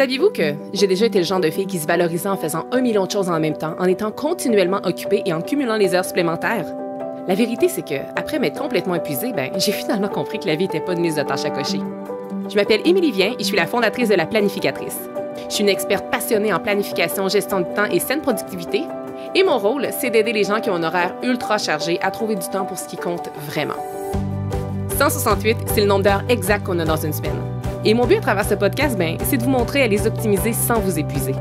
Saviez-vous que j'ai déjà été le genre de fille qui se valorisait en faisant 1 million de choses en même temps, en étant continuellement occupée et en cumulant les heures supplémentaires? La vérité, c'est que, après m'être complètement épuisée, j'ai finalement compris que la vie n'était pas une liste de tâches à cocher. Je m'appelle Émilie Vien et je suis la fondatrice de La Planificatrice. Je suis une experte passionnée en planification, gestion du temps et saine productivité. Et mon rôle, c'est d'aider les gens qui ont un horaire ultra chargé à trouver du temps pour ce qui compte vraiment. 168, c'est le nombre d'heures exact qu'on a dans une semaine. Et mon but à travers ce podcast, c'est de vous montrer à les optimiser sans vous épuiser.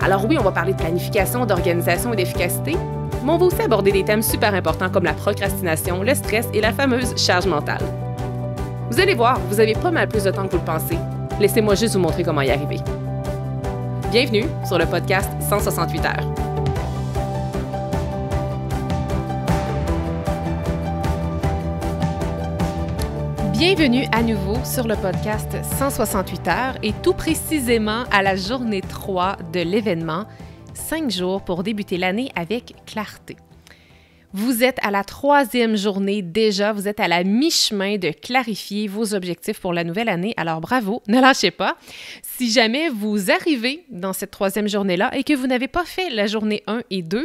Alors oui, on va parler de planification, d'organisation et d'efficacité, mais on va aussi aborder des thèmes super importants comme la procrastination, le stress et la fameuse charge mentale. Vous allez voir, vous avez pas mal plus de temps que vous le pensez. Laissez-moi juste vous montrer comment y arriver. Bienvenue sur le podcast 168 heures. Bienvenue à nouveau sur le podcast 168 heures et tout précisément à la journée 3 de l'événement 5 jours pour débuter l'année avec clarté. Vous êtes à la 3e journée déjà, vous êtes à la mi-chemin de clarifier vos objectifs pour la nouvelle année, alors bravo, ne lâchez pas. Si jamais vous arrivez dans cette 3e journée-là et que vous n'avez pas fait la journée 1 et 2,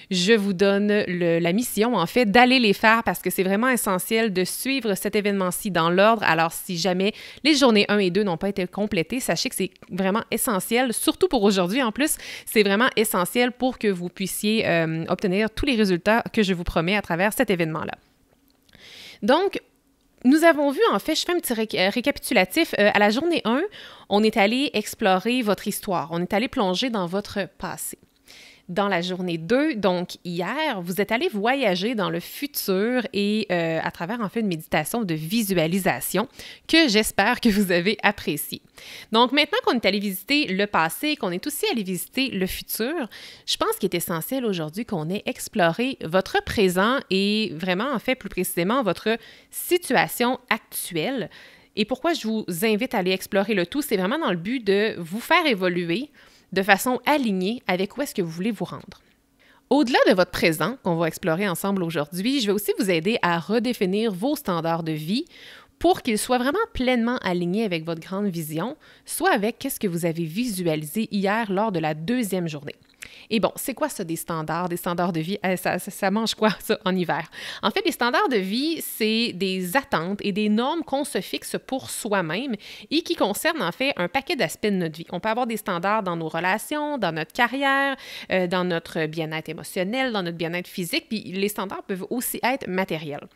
je vous donne la mission, en fait, d'aller les faire parce que c'est vraiment essentiel de suivre cet événement-ci dans l'ordre. Alors, si jamais les journées 1 et 2 n'ont pas été complétées, sachez que c'est vraiment essentiel, surtout pour aujourd'hui en plus, c'est vraiment essentiel pour que vous puissiez obtenir tous les résultats que je vous promets à travers cet événement-là. Donc, nous avons vu, en fait, je fais un petit récapitulatif. À la journée 1, on est allé explorer votre histoire, on est allé plonger dans votre passé. Dans la journée 2, donc hier, vous êtes allé voyager dans le futur et à travers en fait une méditation de visualisation que j'espère que vous avez appréciée. Donc maintenant qu'on est allé visiter le passé, qu'on est aussi allé visiter le futur, je pense qu'il est essentiel aujourd'hui qu'on ait exploré votre présent et vraiment en fait plus précisément votre situation actuelle. Et pourquoi je vous invite à aller explorer le tout, c'est vraiment dans le but de vous faire évoluer de façon alignée avec où est-ce que vous voulez vous rendre. Au-delà de votre présent, qu'on va explorer ensemble aujourd'hui, je vais aussi vous aider à redéfinir vos standards de vie pour qu'ils soient vraiment pleinement alignés avec votre grande vision, soit avec ce que vous avez visualisé hier lors de la 2e journée. Et bon, c'est quoi ça des standards de vie? Ça mange quoi, ça, en hiver? En fait, les standards de vie, c'est des attentes et des normes qu'on se fixe pour soi-même et qui concernent, en fait, un paquet d'aspects de notre vie. On peut avoir des standards dans nos relations, dans notre carrière, dans notre bien-être émotionnel, dans notre bien-être physique, puis les standards peuvent aussi être matériels.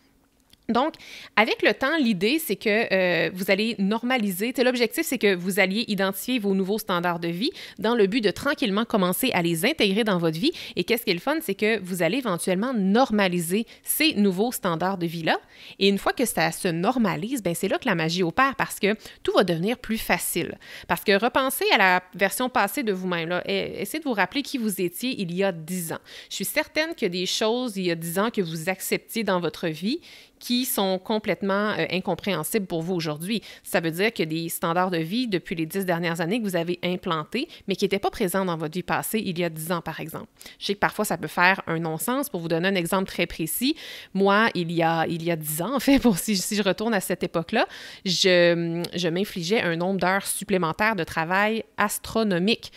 Donc, avec le temps, l'idée, c'est que vous allez normaliser. L'objectif, c'est que vous alliez identifier vos nouveaux standards de vie dans le but de tranquillement commencer à les intégrer dans votre vie. Et qu'est-ce qui est le fun, c'est que vous allez éventuellement normaliser ces nouveaux standards de vie-là. Et une fois que ça se normalise, c'est là que la magie opère parce que tout va devenir plus facile. Parce que repensez à la version passée de vous-même, là. Essayez de vous rappeler qui vous étiez il y a 10 ans. Je suis certaine qu'il y a des choses il y a 10 ans que vous acceptiez dans votre vie qui sont complètement incompréhensibles pour vous aujourd'hui. Ça veut dire qu'il y a des standards de vie depuis les 10 dernières années que vous avez implantés, mais qui n'étaient pas présents dans votre vie passée il y a 10 ans, par exemple. Je sais que parfois, ça peut faire un non-sens. Pour vous donner un exemple très précis, moi, il y a 10 ans, en fait, si je retourne à cette époque-là, je m'infligeais un nombre d'heures supplémentaires de travail astronomique.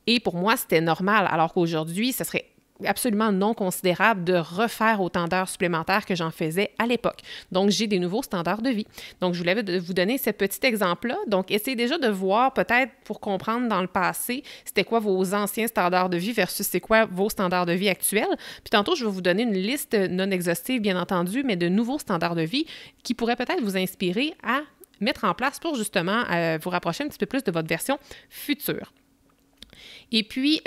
Et pour moi, c'était normal, alors qu'aujourd'hui, ça serait absolument non considérable de refaire autant d'heures supplémentaires que j'en faisais à l'époque. Donc, j'ai des nouveaux standards de vie. Donc, je voulais vous donner ce petit exemple-là. Donc, essayez déjà de voir peut-être pour comprendre dans le passé, c'était quoi vos anciens standards de vie versus c'est quoi vos standards de vie actuels. Puis tantôt, je vais vous donner une liste non exhaustive, bien entendu, mais de nouveaux standards de vie qui pourraient peut-être vous inspirer à mettre en place pour justement vous rapprocher un petit peu plus de votre version future. Et puis,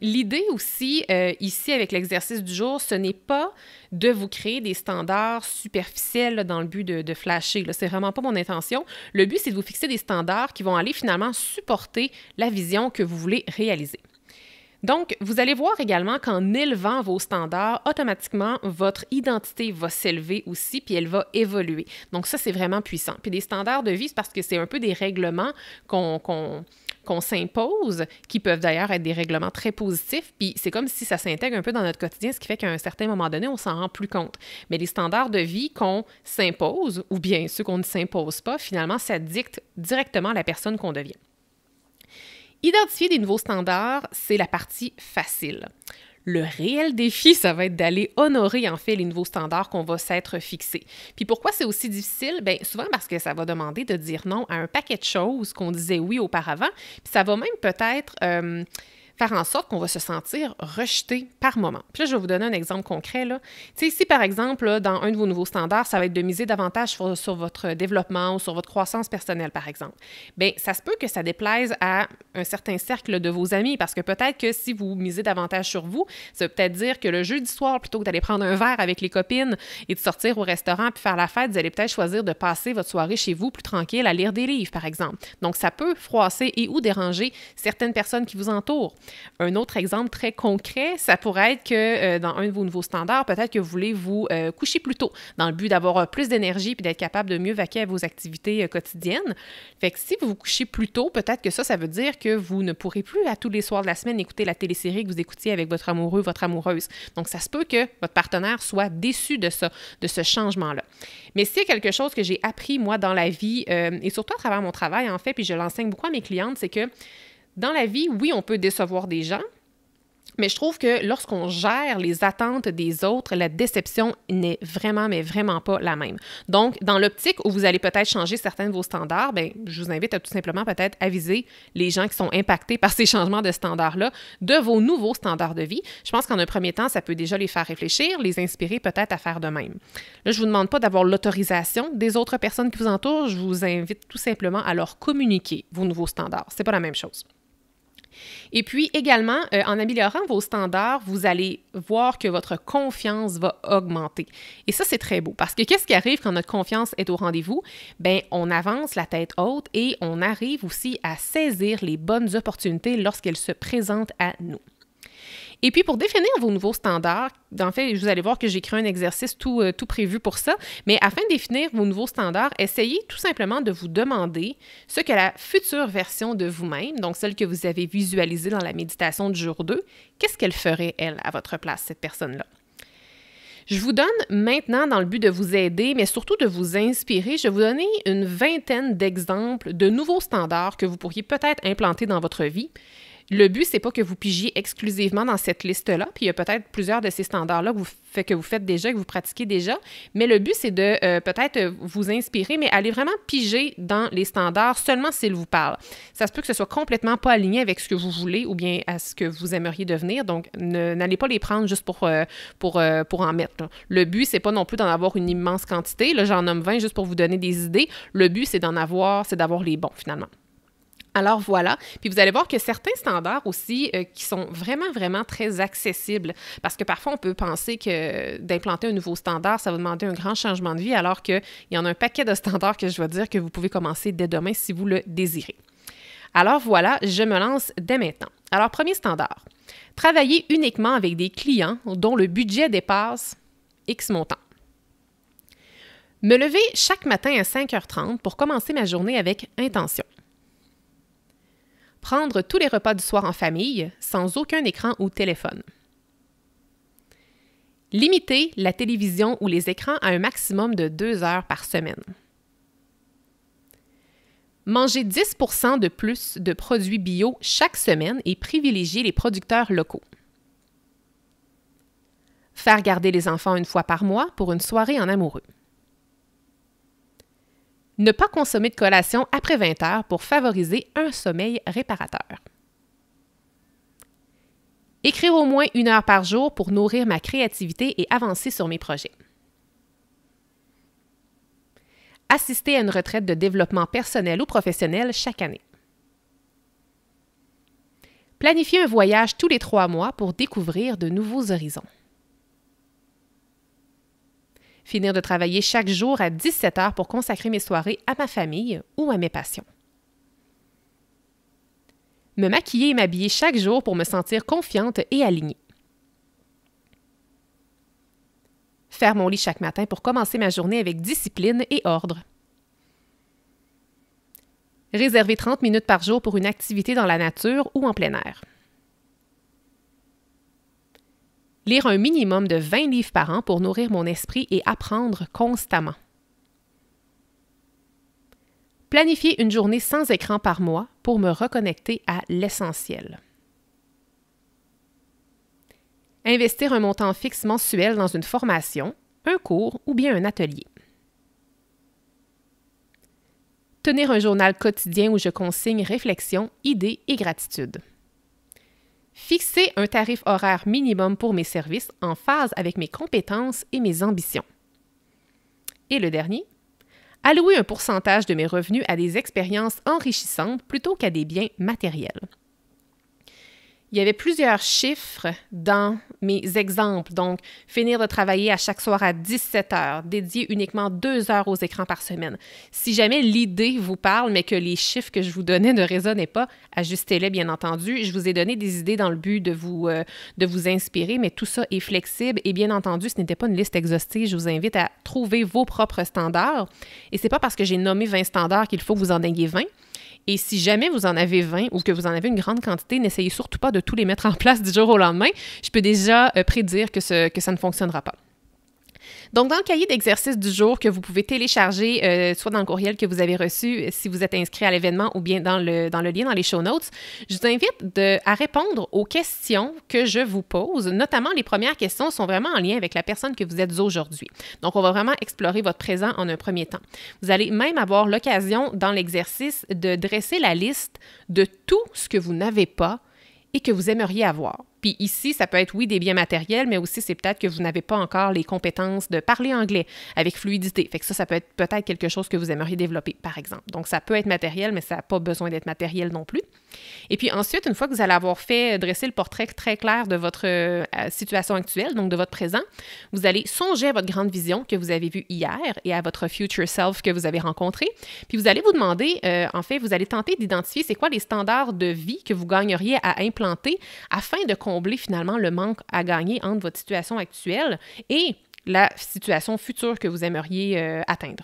l'idée aussi, ici, avec l'exercice du jour, ce n'est pas de vous créer des standards superficiels là, dans le but de flasher. C'est vraiment pas mon intention. Le but, c'est de vous fixer des standards qui vont aller finalement supporter la vision que vous voulez réaliser. Donc, vous allez voir également qu'en élevant vos standards, automatiquement, votre identité va s'élever aussi, puis elle va évoluer. Donc, ça, c'est vraiment puissant. Puis des standards de vie, c'est parce que c'est un peu des règlements qu'on s'impose, qui peuvent d'ailleurs être des règlements très positifs, puis c'est comme si ça s'intègre un peu dans notre quotidien, ce qui fait qu'à un certain moment donné, on s'en rend plus compte. Mais les standards de vie qu'on s'impose, ou bien ceux qu'on ne s'impose pas, finalement, ça dicte directement la personne qu'on devient. Identifier des nouveaux standards, c'est la partie facile. Le réel défi, ça va être d'aller honorer en fait les nouveaux standards qu'on va s'être fixés. Puis pourquoi c'est aussi difficile? Bien, souvent parce que ça va demander de dire non à un paquet de choses qu'on disait oui auparavant, puis ça va même peut-être faire en sorte qu'on va se sentir rejeté par moment. Puis là, je vais vous donner un exemple concret. Tu sais, si par exemple, là, dans un de vos nouveaux standards, ça va être de miser davantage sur votre développement ou sur votre croissance personnelle, par exemple, bien, ça se peut que ça déplaise à un certain cercle de vos amis parce que peut-être que si vous misez davantage sur vous, ça veut peut-être dire que le jeudi soir, plutôt que d'aller prendre un verre avec les copines et de sortir au restaurant puis faire la fête, vous allez peut-être choisir de passer votre soirée chez vous plus tranquille à lire des livres, par exemple. Donc, ça peut froisser et ou déranger certaines personnes qui vous entourent. Un autre exemple très concret, ça pourrait être que dans un de vos nouveaux standards, peut-être que vous voulez vous coucher plus tôt dans le but d'avoir plus d'énergie puis d'être capable de mieux vaquer à vos activités quotidiennes. Fait que si vous vous couchez plus tôt, peut-être que ça veut dire que vous ne pourrez plus à tous les soirs de la semaine écouter la télésérie que vous écoutiez avec votre amoureux, votre amoureuse. Donc, ça se peut que votre partenaire soit déçu de ce changement-là. Mais c'est quelque chose que j'ai appris, moi, dans la vie et surtout à travers mon travail, en fait, puis je l'enseigne beaucoup à mes clientes, c'est que dans la vie, oui, on peut décevoir des gens, mais je trouve que lorsqu'on gère les attentes des autres, la déception n'est vraiment, mais vraiment pas la même. Donc, dans l'optique où vous allez peut-être changer certains de vos standards, bien, je vous invite à tout simplement peut-être aviser les gens qui sont impactés par ces changements de standards-là de vos nouveaux standards de vie. Je pense qu'en un premier temps, ça peut déjà les faire réfléchir, les inspirer peut-être à faire de même. Là, je ne vous demande pas d'avoir l'autorisation des autres personnes qui vous entourent, je vous invite tout simplement à leur communiquer vos nouveaux standards. C'est pas la même chose. Et puis également, en améliorant vos standards, vous allez voir que votre confiance va augmenter. Et ça, c'est très beau parce que qu'est-ce qui arrive quand notre confiance est au rendez-vous? Bien, on avance la tête haute et on arrive aussi à saisir les bonnes opportunités lorsqu'elles se présentent à nous. Et puis, pour définir vos nouveaux standards, en fait, vous allez voir que j'ai créé un exercice tout prévu pour ça, mais afin de définir vos nouveaux standards, essayez tout simplement de vous demander ce que la future version de vous-même, donc celle que vous avez visualisée dans la méditation du jour 2, qu'est-ce qu'elle ferait, elle, à votre place, cette personne-là? Je vous donne maintenant, dans le but de vous aider, mais surtout de vous inspirer, je vais vous donner une vingtaine d'exemples de nouveaux standards que vous pourriez peut-être implanter dans votre vie. Le but, c'est pas que vous pigiez exclusivement dans cette liste-là, puis il y a peut-être plusieurs de ces standards-là que vous faites déjà, que vous pratiquez déjà, mais le but, c'est de peut-être vous inspirer, mais aller vraiment piger dans les standards seulement s'ils vous parlent. Ça se peut que ce soit complètement pas aligné avec ce que vous voulez ou bien à ce que vous aimeriez devenir, donc n'allez pas les prendre juste pour en mettre. Là. Le but, c'est pas non plus d'en avoir une immense quantité, là j'en nomme 20 juste pour vous donner des idées. Le but, c'est d'avoir les bons, finalement. Alors voilà, puis vous allez voir que certains standards aussi qui sont vraiment, vraiment très accessibles, parce que parfois on peut penser que d'implanter un nouveau standard, ça va demander un grand changement de vie, alors qu'il y en a un paquet de standards que je dois dire que vous pouvez commencer dès demain si vous le désirez. Alors voilà, je me lance dès maintenant. Alors premier standard, travailler uniquement avec des clients dont le budget dépasse X montant. Me lever chaque matin à 5h30 pour commencer ma journée avec intention. Prendre tous les repas du soir en famille, sans aucun écran ou téléphone. Limiter la télévision ou les écrans à un maximum de 2 heures par semaine. Manger 10% de plus de produits bio chaque semaine et privilégier les producteurs locaux. Faire garder les enfants une fois par mois pour une soirée en amoureux. Ne pas consommer de collation après 20 heures pour favoriser un sommeil réparateur. Écrire au moins 1 heure par jour pour nourrir ma créativité et avancer sur mes projets. Assister à une retraite de développement personnel ou professionnel chaque année. Planifier un voyage tous les 3 mois pour découvrir de nouveaux horizons. Finir de travailler chaque jour à 17 heures pour consacrer mes soirées à ma famille ou à mes passions. Me maquiller et m'habiller chaque jour pour me sentir confiante et alignée. Faire mon lit chaque matin pour commencer ma journée avec discipline et ordre. Réserver 30 minutes par jour pour une activité dans la nature ou en plein air. Lire un minimum de 20 livres par an pour nourrir mon esprit et apprendre constamment. Planifier une journée sans écran par mois pour me reconnecter à l'essentiel. Investir un montant fixe mensuel dans une formation, un cours ou bien un atelier. Tenir un journal quotidien où je consigne réflexion, idées et gratitude. Fixer un tarif horaire minimum pour mes services en phase avec mes compétences et mes ambitions. Et le dernier, allouer un pourcentage de mes revenus à des expériences enrichissantes plutôt qu'à des biens matériels. Il y avait plusieurs chiffres dans mes exemples. Donc, finir de travailler à chaque soir à 17 heures, dédier uniquement 2 heures aux écrans par semaine. Si jamais l'idée vous parle, mais que les chiffres que je vous donnais ne résonnaient pas, ajustez-les, bien entendu. Je vous ai donné des idées dans le but de vous inspirer, mais tout ça est flexible. Et bien entendu, ce n'était pas une liste exhaustive. Je vous invite à trouver vos propres standards. Et c'est pas parce que j'ai nommé 20 standards qu'il faut que vous en ayez 20. Et si jamais vous en avez 20 ou que vous en avez une grande quantité, n'essayez surtout pas de tous les mettre en place du jour au lendemain. Je peux déjà prédire que ça ne fonctionnera pas. Donc, dans le cahier d'exercice du jour que vous pouvez télécharger, soit dans le courriel que vous avez reçu si vous êtes inscrit à l'événement ou bien dans le lien dans les show notes, je vous invite à répondre aux questions que je vous pose. Notamment, les premières questions sont vraiment en lien avec la personne que vous êtes aujourd'hui. Donc, on va vraiment explorer votre présent en un premier temps. Vous allez même avoir l'occasion, dans l'exercice, de dresser la liste de tout ce que vous n'avez pas et que vous aimeriez avoir. Puis ici, ça peut être, oui, des biens matériels, mais aussi, c'est peut-être que vous n'avez pas encore les compétences de parler anglais avec fluidité. Fait que ça peut être peut-être quelque chose que vous aimeriez développer, par exemple. Donc, ça peut être matériel, mais ça n'a pas besoin d'être matériel non plus. Et puis ensuite, une fois que vous allez avoir fait dresser le portrait très clair de votre situation actuelle, donc de votre présent, vous allez songer à votre grande vision que vous avez vue hier et à votre future self que vous avez rencontré. Puis vous allez vous demander, vous allez tenter d'identifier c'est quoi les standards de vie que vous gagneriez à implanter afin de combler finalement le manque à gagner entre votre situation actuelle et la situation future que vous aimeriez atteindre.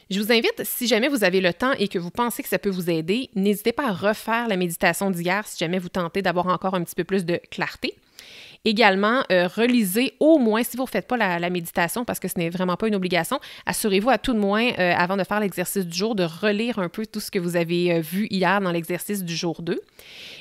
Je vous invite, si jamais vous avez le temps et que vous pensez que ça peut vous aider, n'hésitez pas à refaire la méditation d'hier si jamais vous tentez d'avoir encore un petit peu plus de clarté. Également, relisez au moins, si vous ne faites pas la méditation, parce que ce n'est vraiment pas une obligation, assurez-vous à tout de moins, avant de faire l'exercice du jour, de relire un peu tout ce que vous avez vu hier dans l'exercice du jour 2.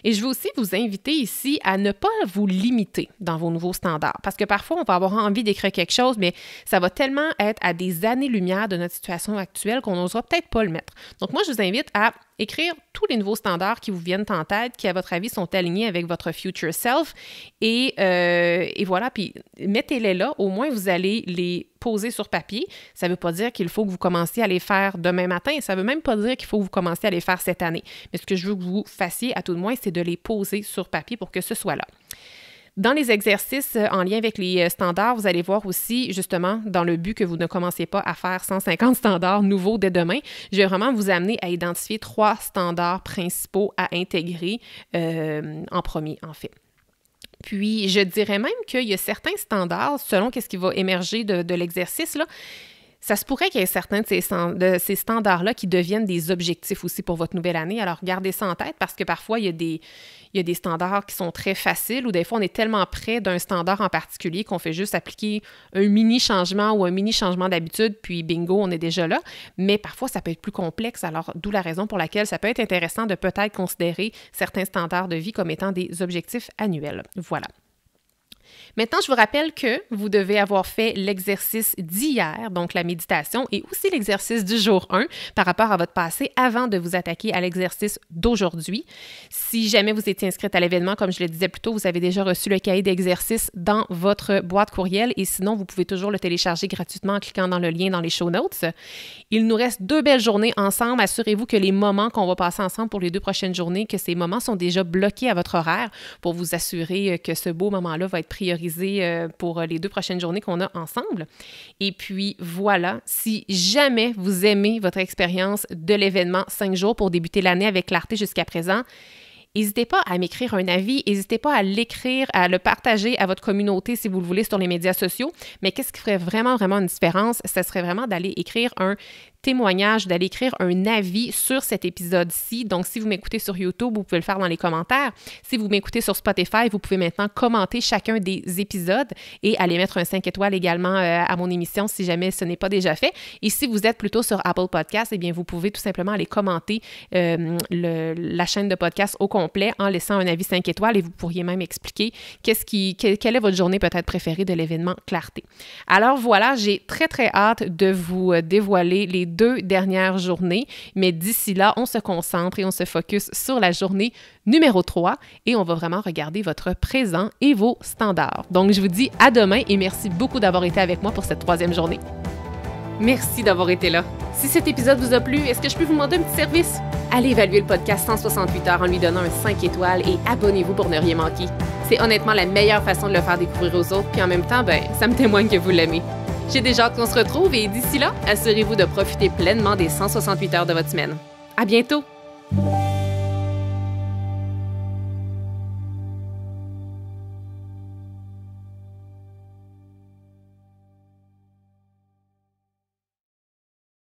Et je veux aussi vous inviter ici à ne pas vous limiter dans vos nouveaux standards, parce que parfois, on va avoir envie d'écrire quelque chose, mais ça va tellement être à des années-lumière de notre situation actuelle qu'on n'osera peut-être pas le mettre. Donc moi, je vous invite à écrire tous les nouveaux standards qui vous viennent en tête, qui, à votre avis, sont alignés avec votre future self. Et voilà, puis mettez-les là. Au moins, vous allez les poser sur papier. Ça ne veut pas dire qu'il faut que vous commenciez à les faire demain matin. Ça ne veut même pas dire qu'il faut que vous commenciez à les faire cette année. Mais ce que je veux que vous fassiez, à tout de moins, c'est de les poser sur papier pour que ce soit là. Dans les exercices en lien avec les standards, vous allez voir aussi, justement, dans le but que vous ne commenciez pas à faire 150 standards nouveaux dès demain, je vais vraiment vous amener à identifier 3 standards principaux à intégrer en premier, en fait. Puis, je dirais même qu'il y a certains standards, selon ce qui va émerger de l'exercice, là, ça se pourrait qu'il y ait certains de ces standards-là qui deviennent des objectifs aussi pour votre nouvelle année. Alors, gardez ça en tête parce que parfois, il y a des standards qui sont très faciles ou des fois, on est tellement près d'un standard en particulier qu'on fait juste appliquer un mini-changement ou un mini-changement d'habitude, puis bingo, on est déjà là. Mais parfois, ça peut être plus complexe. Alors, d'où la raison pour laquelle ça peut être intéressant de peut-être considérer certains standards de vie comme étant des objectifs annuels. Voilà. Maintenant, je vous rappelle que vous devez avoir fait l'exercice d'hier, donc la méditation, et aussi l'exercice du jour 1 par rapport à votre passé avant de vous attaquer à l'exercice d'aujourd'hui. Si jamais vous étiez inscrite à l'événement, comme je le disais plus tôt, vous avez déjà reçu le cahier d'exercice dans votre boîte courriel et sinon, vous pouvez toujours le télécharger gratuitement en cliquant dans le lien dans les show notes. Il nous reste 2 belles journées ensemble. Assurez-vous que les moments qu'on va passer ensemble pour les 2 prochaines journées, que ces moments sont déjà bloqués à votre horaire pour vous assurer que ce beau moment-là va être priorisé pour les 2 prochaines journées qu'on a ensemble. Et puis voilà, si jamais vous aimez votre expérience de l'événement 5 jours pour débuter l'année avec clarté jusqu'à présent, n'hésitez pas à m'écrire un avis, n'hésitez pas à l'écrire, à le partager à votre communauté si vous le voulez sur les médias sociaux. Mais qu'est-ce qui ferait vraiment, vraiment une différence? Ce serait vraiment d'aller écrire un témoignage, d'aller écrire un avis sur cet épisode-ci. Donc, si vous m'écoutez sur YouTube, vous pouvez le faire dans les commentaires. Si vous m'écoutez sur Spotify, vous pouvez maintenant commenter chacun des épisodes et aller mettre un 5 étoiles également à mon émission si jamais ce n'est pas déjà fait. Et si vous êtes plutôt sur Apple Podcasts, eh bien, vous pouvez tout simplement aller commenter la chaîne de podcast au complet en laissant un avis 5 étoiles et vous pourriez même expliquer quelle est votre journée peut-être préférée de l'événement Clarté. Alors voilà, j'ai très, très hâte de vous dévoiler les 2 dernières journées, mais d'ici là, on se concentre et on se focus sur la journée numéro 3 et on va vraiment regarder votre présent et vos standards. Donc, je vous dis à demain et merci beaucoup d'avoir été avec moi pour cette 3e journée. Merci d'avoir été là. Si cet épisode vous a plu, est-ce que je peux vous demander un petit service? Allez évaluer le podcast 168 heures en lui donnant un 5 étoiles et abonnez-vous pour ne rien manquer. C'est honnêtement la meilleure façon de le faire découvrir aux autres, puis en même temps, ça me témoigne que vous l'aimez. J'ai déjà hâte qu'on se retrouve et d'ici là, assurez-vous de profiter pleinement des 168 heures de votre semaine. À bientôt!